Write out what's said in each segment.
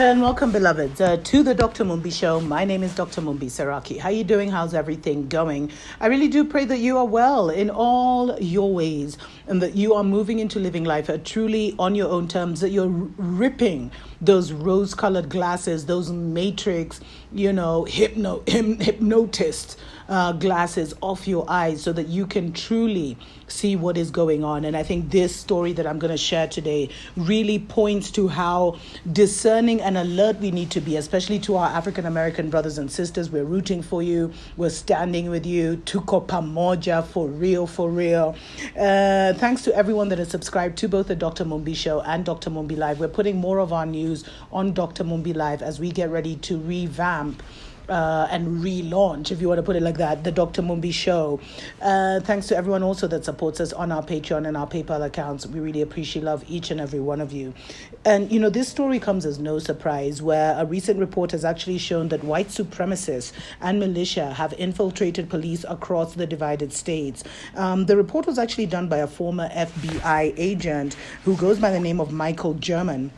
And welcome, beloveds, to the Dr. Mumbi Show. My name is Dr. MumbiSeraki. How you doing? How's everything going? I really do pray that you are well in all your ways and that you are moving into living life truly on your own terms, that you're ripping those rose-colored glasses, those matrix, hypnotist glasses off your eyes so that you can truly see what is going on. And I think this story that I'm going to share today really points to how discerning and alert we need to be, especially to our African American brothers and sisters. We're rooting for you. We're standing with you. Tuko pamoja, for real, for real. Thanks to everyone that has subscribed to both the Dr. Mumbi Show and Dr. Mumbi Live. We're putting more of our news on Dr. Mumbi Live as we get ready to revamp and relaunch, if you want to put it like that, the Dr. Mumbi Show. Thanks to everyone also that supports us on our Patreon and our PayPal accounts. We really appreciate, love each and every one of you. And, this story comes as no surprise, where a recent report has actually shown that white supremacists and militia have infiltrated police across the divided states. The report was actually done by a former FBI agent who goes by the name of Michael German.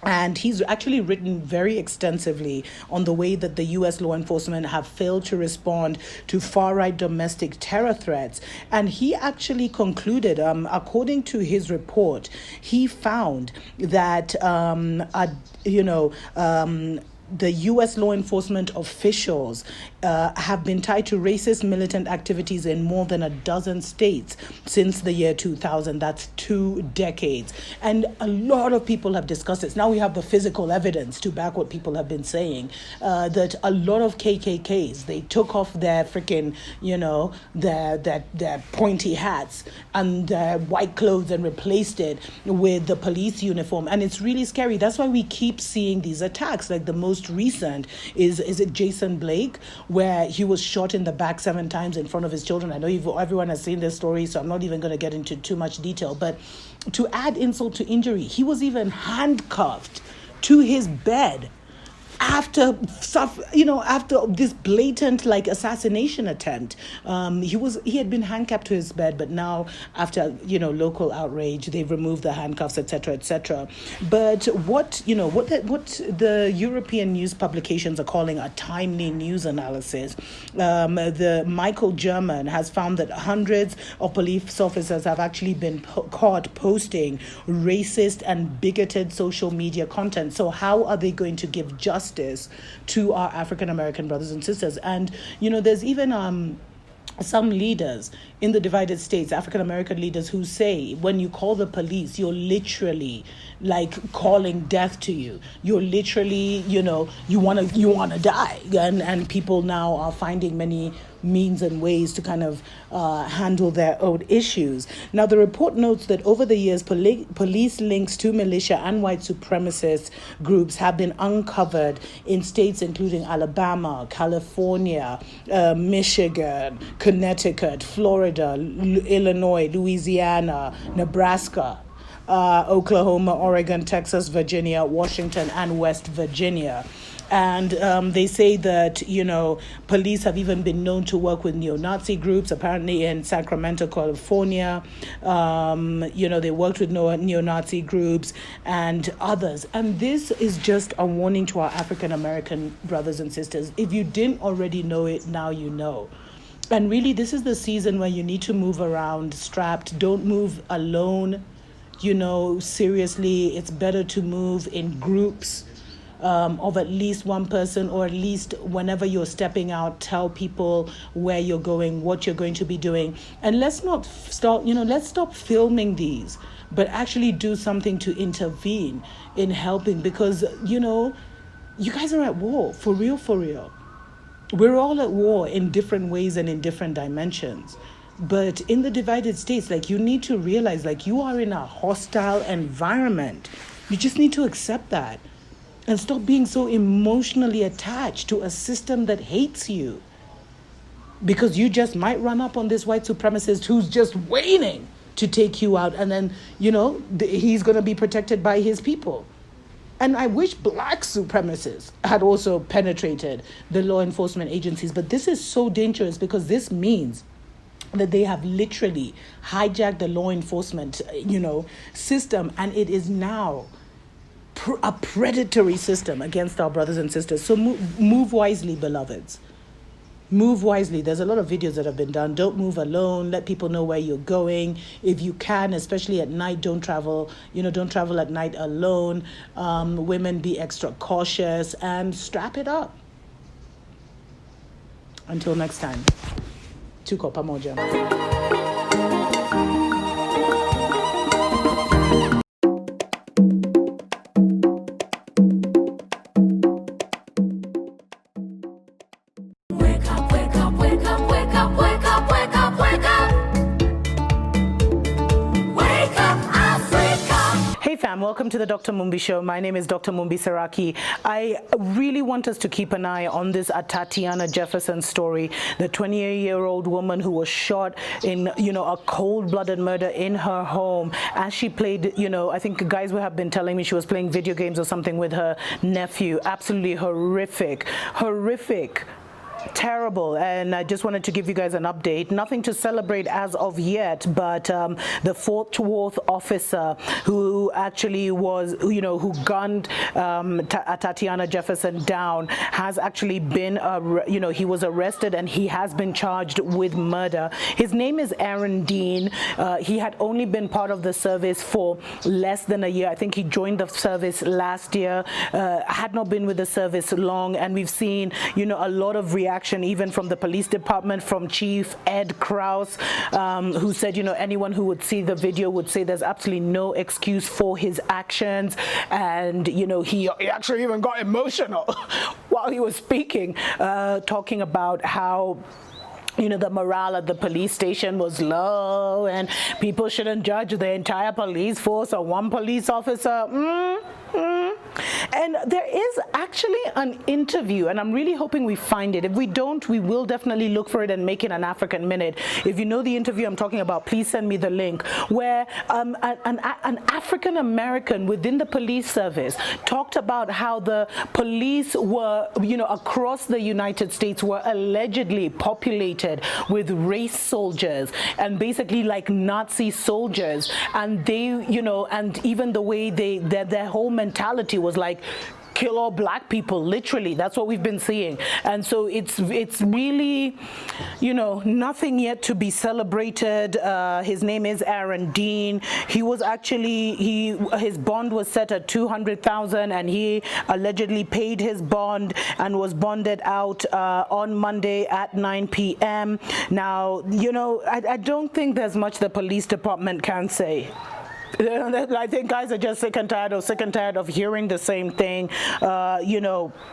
And he's actually written very extensively on the way that the U.S. law enforcement have failed to respond to far-right domestic terror threats. And he actually concluded, according to his report, he found that, the U.S. law enforcement officials have been tied to racist militant activities in more than a dozen states since the year 2000. That's 2 decades. And a lot of people have discussed this. Now we have the physical evidence to back what people have been saying, that a lot of KKKs, they took off their freaking, their pointy hats and their white clothes and replaced it with the police uniform. And it's really scary. That's why we keep seeing these attacks. Like the most recent is it Jason Blake, where he was shot in the back 7 times in front of his children. I know everyone has seen this story, so I'm not even going to get into too much detail. But to add insult to injury, he was even handcuffed to his bed after this blatant assassination attempt. He had been handcuffed to his bed, but now after local outrage, they've removed the handcuffs, etc. But what the European news publications are calling a timely news analysis, the Michael German has found that hundreds of police officers have actually been caught posting racist and bigoted social media content. So how are they going to give justice to our African American brothers and sisters? And there's even some leaders in the divided states, African American leaders, who say when you call the police, you're literally calling death to you. You're literally, you want to die. And people now are finding many means and ways to kind of handle their own issues. Now, the report notes that over the years, police links to militia and white supremacist groups have been uncovered in states including Alabama, California, Michigan, Connecticut, Florida, Illinois, Louisiana, Nebraska, Oklahoma, Oregon, Texas, Virginia, Washington, and West Virginia. And they say that, police have even been known to work with neo-Nazi groups, apparently in Sacramento, California. They worked with neo-Nazi groups and others. And this is just a warning to our African-American brothers and sisters. If you didn't already know it, now you know. And really, this is the season where you need to move around strapped. Don't move alone. Seriously, it's better to move in groups of at least one person, or at least whenever you're stepping out, tell people where you're going, what you're going to be doing. And let's not let's stop filming these, but actually do something to intervene in helping, because, you guys are at war, for real. We're all at war in different ways and in different dimensions. But in the divided states, you need to realize, you are in a hostile environment. You just need to accept that. And stop being so emotionally attached to a system that hates you. Because you just might run up on this white supremacist who's just waiting to take you out. And then, he's going to be protected by his people. And I wish black supremacists had also penetrated the law enforcement agencies. But this is so dangerous, because this means that they have literally hijacked the law enforcement, system. And it is now a predatory system against our brothers and sisters. So move wisely, beloveds. Move wisely. There's a lot of videos that have been done. Don't move alone. Let people know where you're going. If you can, especially at night, don't travel. Don't travel at night alone. Women, be extra cautious and strap it up. Until next time. Tuko pamoja. Welcome to the Dr. Mumbi Show. My name is Dr. MumbiSeraki. I really want us to keep an eye on this Tatiana Jefferson story, the 28-year-old woman who was shot in, a cold-blooded murder in her home as she played, I think guys have been telling me she was playing video games or something with her nephew. Absolutely horrific. Terrible. And I just wanted to give you guys an update. Nothing to celebrate as of yet, but the Fort Worth officer who actually was, who gunned Tatiana Jefferson down has actually been, he was arrested and he has been charged with murder. His name is Aaron Dean. He had only been part of the service for less than a year. I think he joined the service last year, had not been with the service long, and we've seen, a lot of reaction even from the police department, from Chief Ed Krause, who said, anyone who would see the video would say there's absolutely no excuse for his actions. And, he actually even got emotional while he was speaking, talking about how the morale at the police station was low and people shouldn't judge the entire police force or one police officer. And there is actually an interview, and I'm really hoping we find it. If we don't, we will definitely look for it and make it an African Minute. If you know the interview I'm talking about, please send me the link, where an African American within the police service talked about how the police were, across the United States were allegedly populated with race soldiers and basically like Nazi soldiers. And they, and even the way their whole mentality was like, kill all black people, literally. That's what we've been seeing. And so it's really, nothing yet to be celebrated. His name is Aaron Dean. He was actually, his bond was set at $200,000, and he allegedly paid his bond and was bonded out on Monday at 9 p.m. Now, I don't think there's much the police department can say. I think guys are just sick and tired of hearing the same thing, and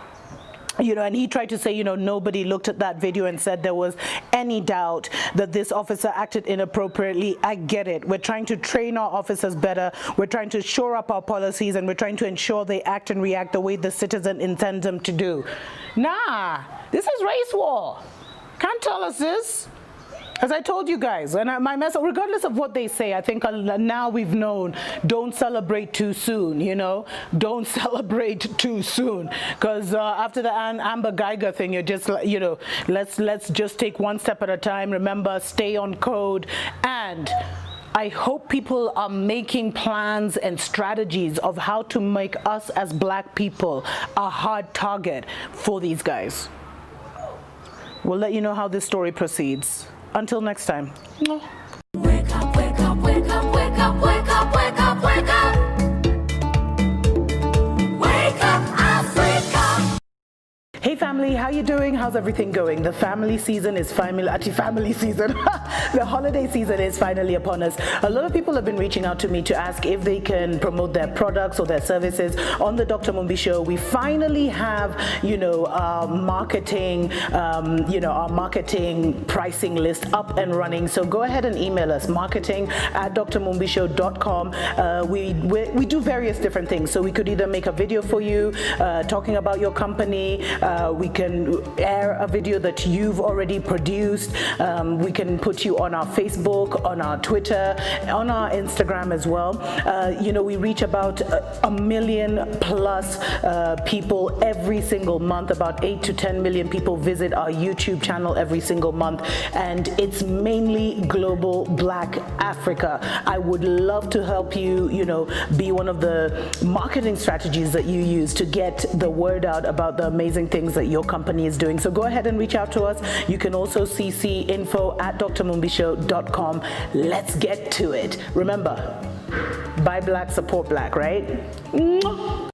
he tried to say, nobody looked at that video and said there was any doubt that this officer acted inappropriately. I get it. We're trying to train our officers better. We're trying to shore up our policies, and we're trying to ensure they act and react the way the citizen intends them to do. Nah, this is race war. Can't tell us this. As I told you guys, and my message, regardless of what they say, I think now we've known, don't celebrate too soon, Don't celebrate too soon. Because after the Amber Geiger thing, you're just, let's just take one step at a time. Remember, stay on code. And I hope people are making plans and strategies of how to make us as black people a hard target for these guys. We'll let you know how this story proceeds. Until next time. Wake up, wake up, wake up, wake up, wake up, wake up, wake up. Wake up, Africa. Hey family, how you doing? How's everything going? The family season is finally, family season. The holiday season is finally upon us. A lot of people have been reaching out to me to ask if they can promote their products or their services on the Dr. Mumbi Show. We finally have, our marketing, our marketing pricing list up and running. So go ahead and email us, marketing@drmumbishow.com. We do various different things. So we could either make a video for you talking about your company. We can air a video that you've already produced. We can put you on our Facebook, on our Twitter, on our Instagram as well. We reach about 1 million plus people every single month. About 8 to 10 million people visit our YouTube channel every single month, and it's mainly global Black Africa. I would love to help you, be one of the marketing strategies that you use to get the word out about the amazing things that your company is doing. So go ahead and reach out to us. You can also CC info@drmumbishow.com. Let's get to it. Remember, buy Black, support Black, right? Mwah.